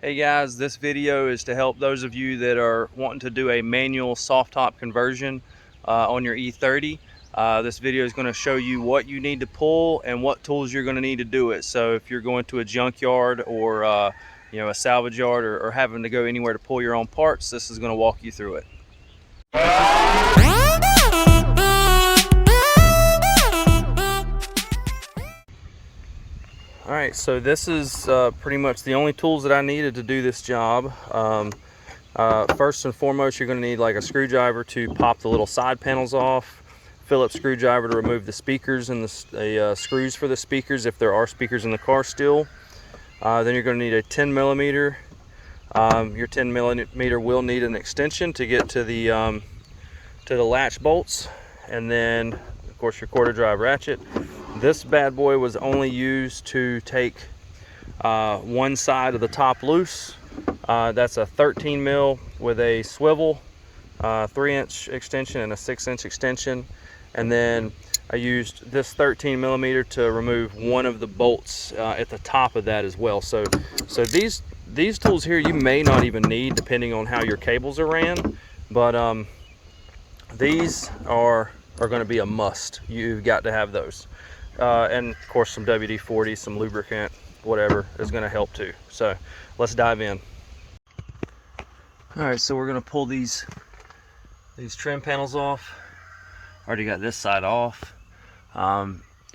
Hey guys, this video is to help those of you that are wanting to do a manual soft top conversion on your E30. This video is going to show you what you need to pull and what tools you're going to need to do it. So if you're going to a junkyard or a salvage yard or having to go anywhere to pull your own parts, this is going to walk you through it. Alright, so this is pretty much the only tools that I needed to do this job. First and foremost, you're going to need like a screwdriver to pop the little side panels off, Phillips screwdriver to remove the speakers and the screws for the speakers if there are speakers in the car still. Then you're going to need a 10 millimeter. Your 10 millimeter will need an extension to get to the latch bolts, and then of course your quarter drive ratchet. This bad boy was only used to take one side of the top loose. That's a 13 mil with a swivel, 3-inch extension and a 6-inch extension. And then I used this 13 millimeter to remove one of the bolts at the top of that as well. So these tools here you may not even need depending on how your cables are ran, but these are going to be a must. You've got to have those. And of course some WD-40, some lubricant, whatever is going to help too. So let's dive in. All right, so we're going to pull these trim panels off. Already got this side off.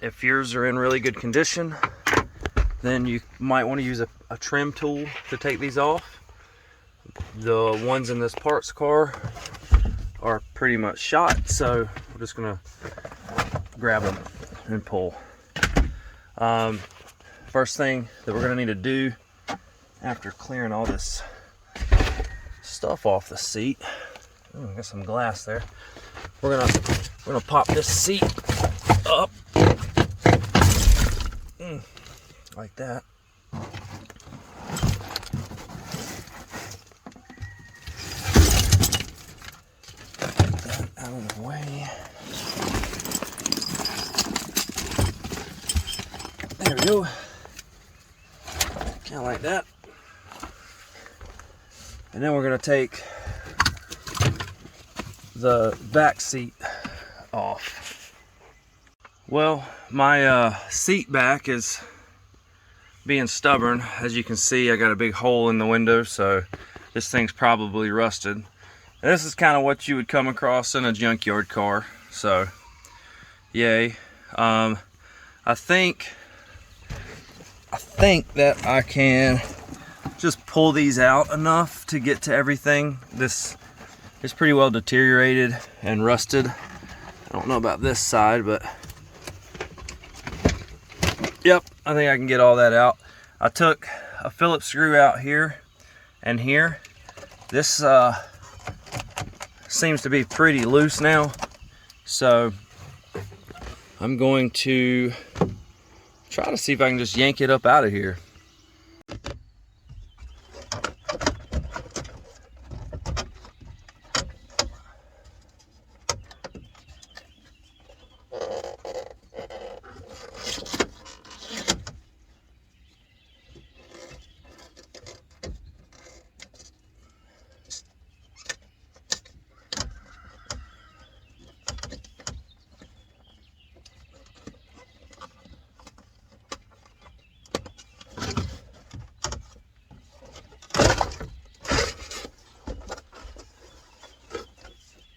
If yours are in really good condition, then you might want to use a trim tool to take these off. The ones in this parts car are pretty much shot, so we're just going to grab them and pull. First thing that we're going to need to do after clearing all this stuff off the seat, got some glass there, we're gonna pop this seat up like that. Get that out of the way. There we go. Kind of like that. And then we're going to take the back seat off. Well, my seat back is being stubborn. As you can see, I got a big hole in the window, so this thing's probably rusted. And this is kind of what you would come across in a junkyard car, so yay. I think that I can just pull these out enough to get to everything. This is pretty well deteriorated and rusted. I don't know about this side, but yep, I think I can get all that out. I took a Phillips screw out here and here. This seems to be pretty loose now, so I'm going to try to see if I can just yank it up out of here.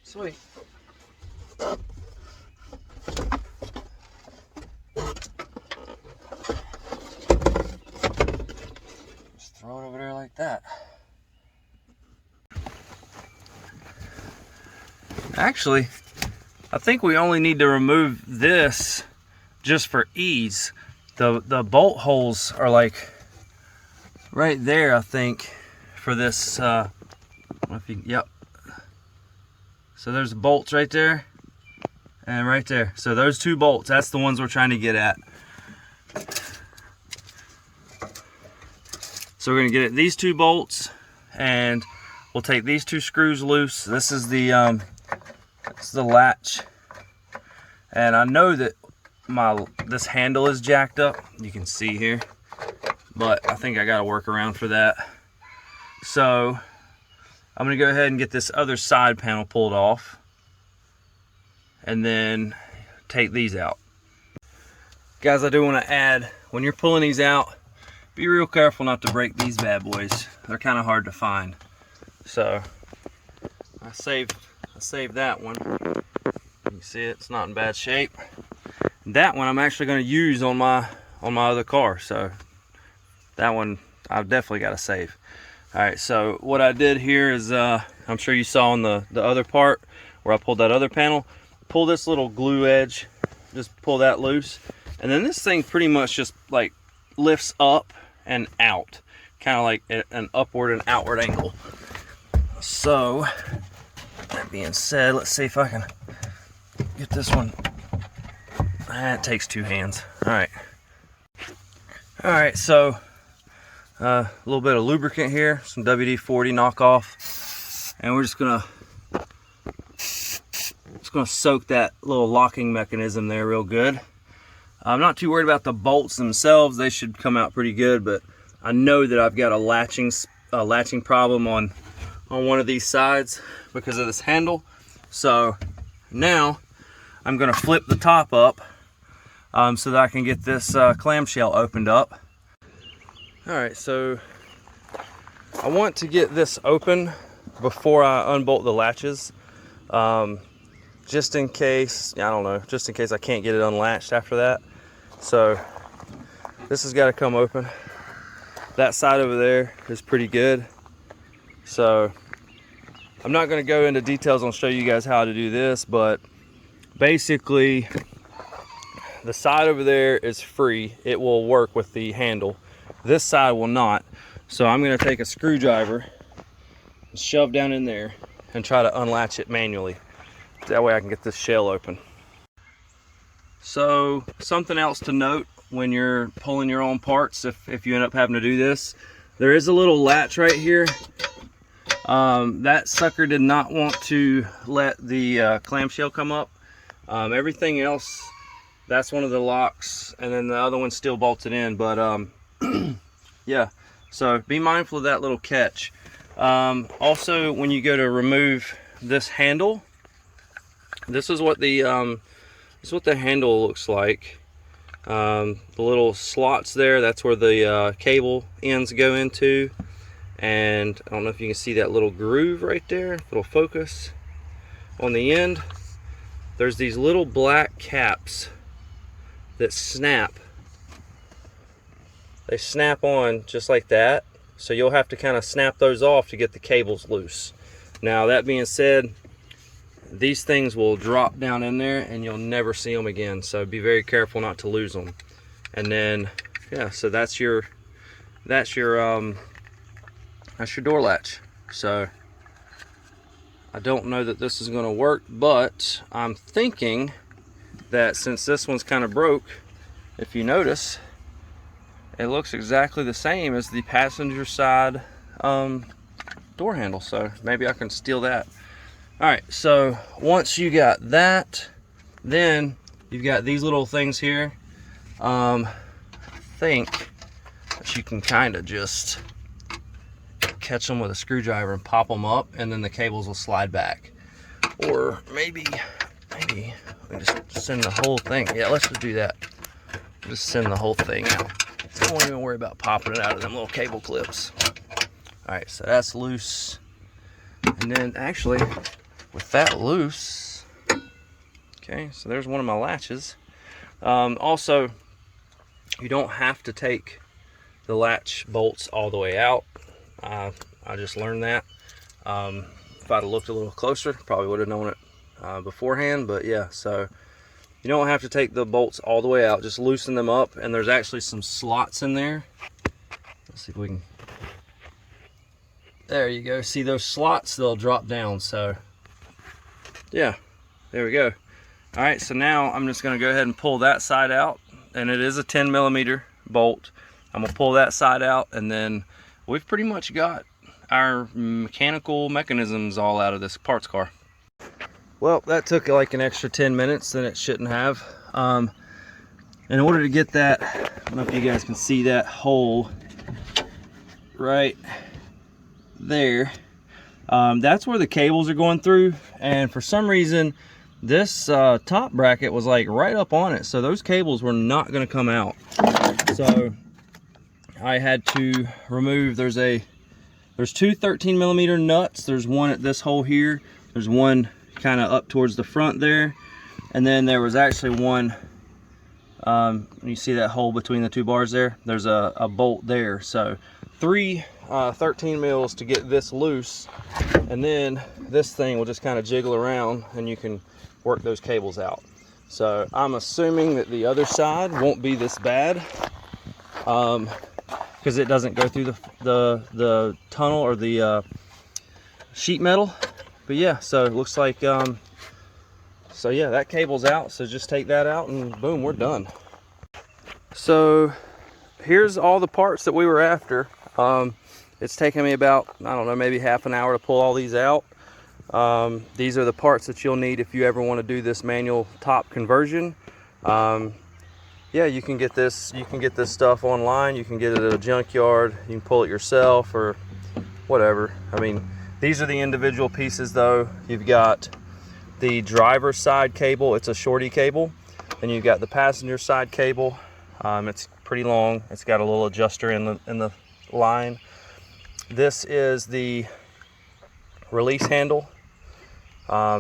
Sweet. Just throw it over there like that. Actually, I think we only need to remove this just for ease. The bolt holes are like right there, I think, for this. Yep. So there's the bolts right there and right there. So those two bolts, that's the ones we're trying to get at. So we're gonna get at these two bolts and we'll take these two screws loose. This is the latch. And I know that this handle is jacked up, you can see here, but I think I got a workaround for that. so I'm gonna go ahead and get this other side panel pulled off and then take these out. Guys, I do want to add, when you're pulling these out, be real careful not to break these bad boys. They're kind of hard to find. So I saved that one. You can see it's not in bad shape. That one I'm actually going to use on my other car, so that one I've definitely got to save. All right, so what I did here is I'm sure you saw on the other part where I pulled that other panel, pull this little glue edge, just pull that loose, and then this thing pretty much just like lifts up and out, kind of like an upward and outward angle. So that being said, let's see if I can get this one. It takes two hands. All right, so a little bit of lubricant here, some WD-40 knockoff, and we're just gonna soak that little locking mechanism there real good. I'm not too worried about the bolts themselves. They should come out pretty good, but I know that I've got a latching problem on one of these sides because of this handle. So now I'm gonna flip the top up so that I can get this clamshell opened up. All right, so I want to get this open before I unbolt the latches, just in case, I don't know, just in case I can't get it unlatched after that. So this has got to come open. That side over there is pretty good. So I'm not going to go into details on show you guys how to do this, but basically the side over there is free. It will work with the handle. This side will not. So I'm going to take a screwdriver and shove down in there and try to unlatch it manually. That way I can get this shell open. So something else to note when you're pulling your own parts, if you end up having to do this, there is a little latch right here. That sucker did not want to let the clamshell come up. Everything else, that's one of the locks, and then the other one's still bolted in, but yeah, so be mindful of that little catch. Also, when you go to remove this handle, this is what the handle looks like. The little slots there, that's where the cable ends go into, and I don't know if you can see that little groove right there, little focus on the end. There's these little black caps that snap. They snap on just like that, so you'll have to kind of snap those off to get the cables loose. Now, that being said, these things will drop down in there and you'll never see them again, so be very careful not to lose them. And then, yeah, so that's your door latch. So I don't know that this is going to work, but I'm thinking that since this one's kind of broke, if you notice, it looks exactly the same as the passenger side door handle, so maybe I can steal that. All right, so once you got that, then you've got these little things here. I think that you can kind of just catch them with a screwdriver and pop them up, and then the cables will slide back. Or maybe we just send the whole thing. Yeah, let's just do that. Just send the whole thing out. Don't even worry about popping it out of them little cable clips. All right, so that's loose. And then actually, with that loose, okay, so there's one of my latches. Also, you don't have to take the latch bolts all the way out. I just learned that. If I'd have looked a little closer, probably would have known it beforehand, but yeah, so you don't have to take the bolts all the way out, just loosen them up, and there's actually some slots in there. Let's see if we can, there you go, see those slots, they'll drop down, so yeah, there we go. All right, so now I'm just gonna go ahead and pull that side out, and it is a 10mm bolt. I'm gonna pull that side out, and then we've pretty much got our mechanical mechanisms all out of this parts car. Well, that took like an extra 10 minutes than it shouldn't have. In order to get that, I don't know if you guys can see that hole right there, that's where the cables are going through, and for some reason this top bracket was like right up on it, so those cables were not going to come out. So I had to remove, there's two 13 millimeter nuts. There's one at this hole here, there's one kind of up towards the front there, and then there was actually one, you see that hole between the two bars there, there's a bolt there. So three 13 mils to get this loose, and then this thing will just kind of jiggle around and you can work those cables out. So I'm assuming that the other side won't be this bad, because it doesn't go through the tunnel or the sheet metal. But yeah, so it looks like so yeah, that cable's out, so just take that out and boom, we're done. So here's all the parts that we were after. It's taken me about, I don't know, maybe half an hour to pull all these out. These are the parts that you'll need if you ever want to do this manual top conversion. Yeah, you can get this stuff online, you can get it at a junkyard, you can pull it yourself or whatever. I mean, these are the individual pieces though. You've got the driver's side cable, it's a shorty cable, and you've got the passenger side cable. It's pretty long, it's got a little adjuster in the line. This is the release handle. I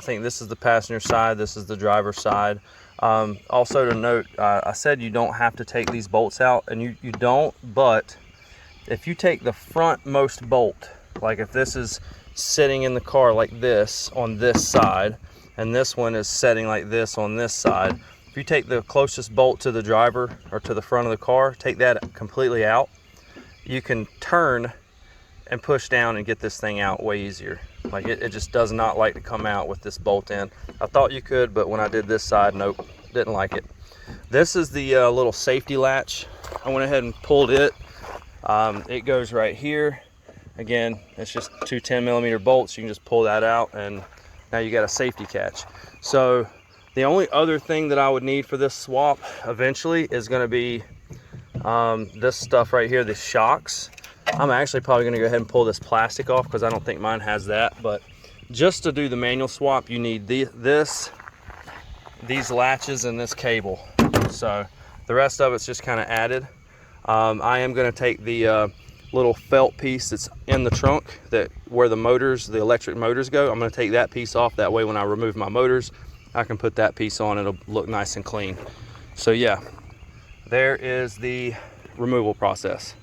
think this is the passenger side, this is the driver's side. Also to note, I said you don't have to take these bolts out, and you don't, but if you take the frontmost bolt, like if this is sitting in the car like this on this side, and this one is setting like this on this side, if you take the closest bolt to the driver or to the front of the car, take that completely out, you can turn and push down and get this thing out way easier. Like it just does not like to come out with this bolt in. I thought you could, but when I did this side, nope, didn't like it. This is the little safety latch. I went ahead and pulled it. It goes right here. Again, it's just two 10 millimeter bolts. You can just pull that out and now you got a safety catch. So the only other thing that I would need for this swap eventually is going to be this stuff right here, the shocks. I'm actually probably going to go ahead and pull this plastic off because I don't think mine has that. But just to do the manual swap, you need these latches and this cable. So the rest of it's just kind of added. I am going to take the little felt piece that's in the trunk, that where the electric motors go. I'm going to take that piece off. That way when I remove my motors, I can put that piece on. It'll look nice and clean. So yeah, there is the removal process.